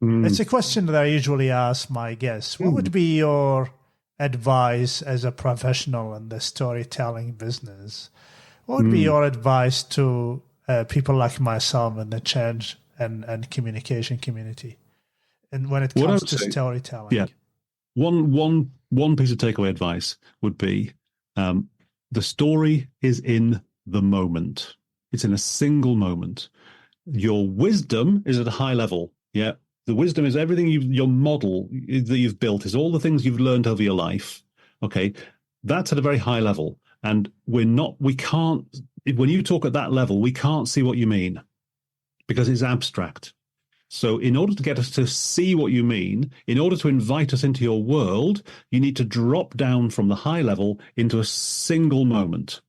It's a question that I usually ask my guests. What would be your advice as a professional in the storytelling business? What would be your advice to people like myself in the change and communication community? And when it comes to storytelling, one piece of takeaway advice would be the story is in the moment. It's in a single moment. Your wisdom is at a high level. Yeah, the wisdom is everything your model that you've built is all the things you've learned over your life. Okay, that's at a very high level, and we can't. When you talk at that level, we can't see what you mean because it's abstract. So in order to get us to see what you mean, in order to invite us into your world, you need to drop down from the high level into a single moment.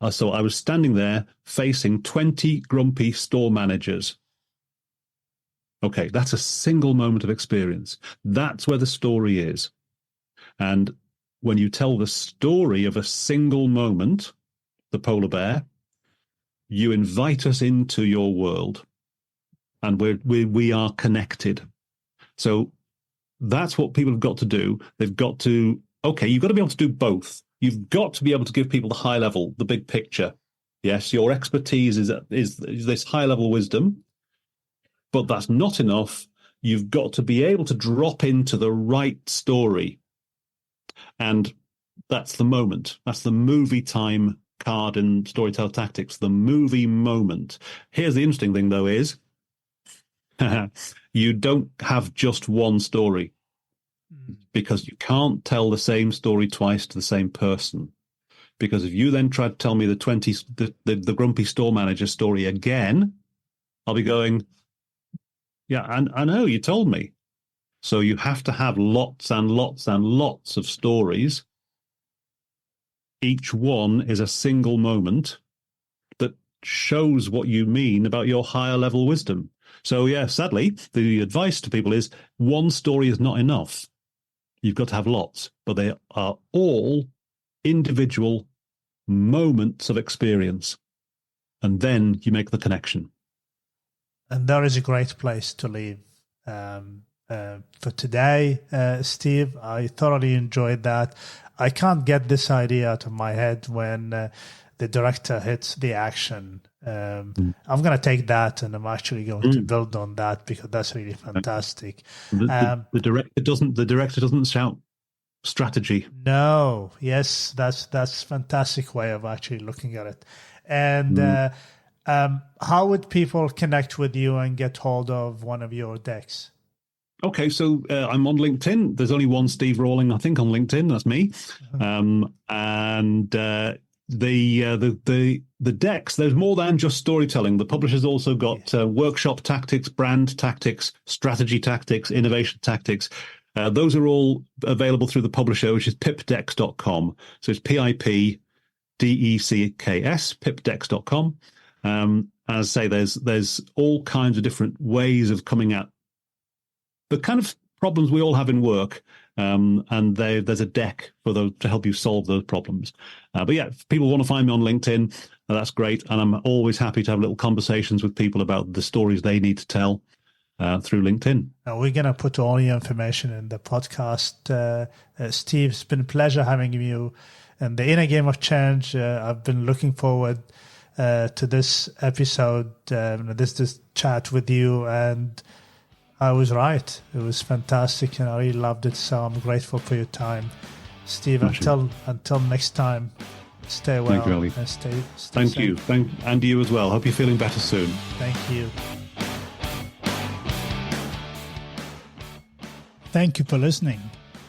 So I was standing there facing 20 grumpy store managers. Okay, that's a single moment of experience. That's where the story is. And when you tell the story of a single moment, the polar bear, you invite us into your world. And we are connected. So that's what people have got to do. They've got to, you've got to be able to do both. You've got to be able to give people the high level, the big picture. Yes, your expertise is this high level wisdom, but that's not enough. You've got to be able to drop into the right story. And that's the moment. That's the movie time card in Storyteller Tactics, the movie moment. Here's the interesting thing, though, is you don't have just one story. because you can't tell the same story twice to the same person. Because if you then try to tell me the grumpy store manager story again, I'll be going, yeah, and I know you told me. So you have to have lots and lots and lots of stories. Each one is a single moment that shows what you mean about your higher level wisdom. So yeah, sadly, the advice to people is one story is not enough. You've got to have lots, but they are all individual moments of experience. And then you make the connection. And that is a great place to leave for today, Steve. I thoroughly enjoyed that. I can't get this idea out of my head when the director hits the action. I'm going to take that, and I'm actually going to build on that because that's really fantastic. The director doesn't shout strategy. No, yes, that's fantastic way of actually looking at it. And how would people connect with you and get hold of one of your decks? Okay, so I'm on LinkedIn. There's only one Steve Rawling, I think, on LinkedIn. That's me. And the decks. There's more than just storytelling. The publisher's also got workshop tactics, brand tactics, strategy tactics, innovation tactics. Those are all available through the publisher, which is pipdecks.com. So it's PIPDECKS, pipdecks.com. As I say, there's all kinds of different ways of coming at the kind of problems we all have in work, and there's a deck for those to help you solve those problems. But yeah, if people want to find me on LinkedIn, that's great. And I'm always happy to have little conversations with people about the stories they need to tell through LinkedIn. Now we're going to put all your information in the podcast. Steve, it's been a pleasure having you in the Inner Game of Change. I've been looking forward to this episode, this chat with you, and I was right. It was fantastic, and I really loved it. So I'm grateful for your time, Steve. Until next time, stay well. Thank you, Ali. And stay Thank safe. you. And you as well. Hope you're feeling better soon. Thank you. Thank you for listening.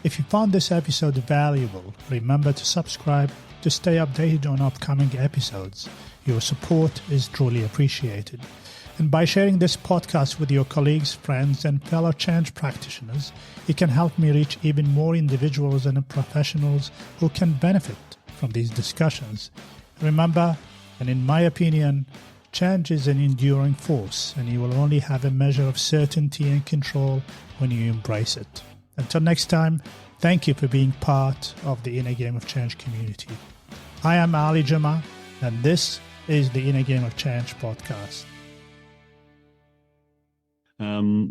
If you found this episode valuable, remember to subscribe to stay updated on upcoming episodes. Your support is truly appreciated. And by sharing this podcast with your colleagues, friends, and fellow change practitioners, it can help me reach even more individuals and professionals who can benefit from these discussions. Remember, and in my opinion, change is an enduring force, and you will only have a measure of certainty and control when you embrace it. Until next time, thank you for being part of the Inner Game of Change community. I am Ali Jama, and this is the Inner Game of Change podcast.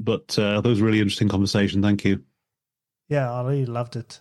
But that was a really interesting conversation. Thank you. Yeah, I really loved it.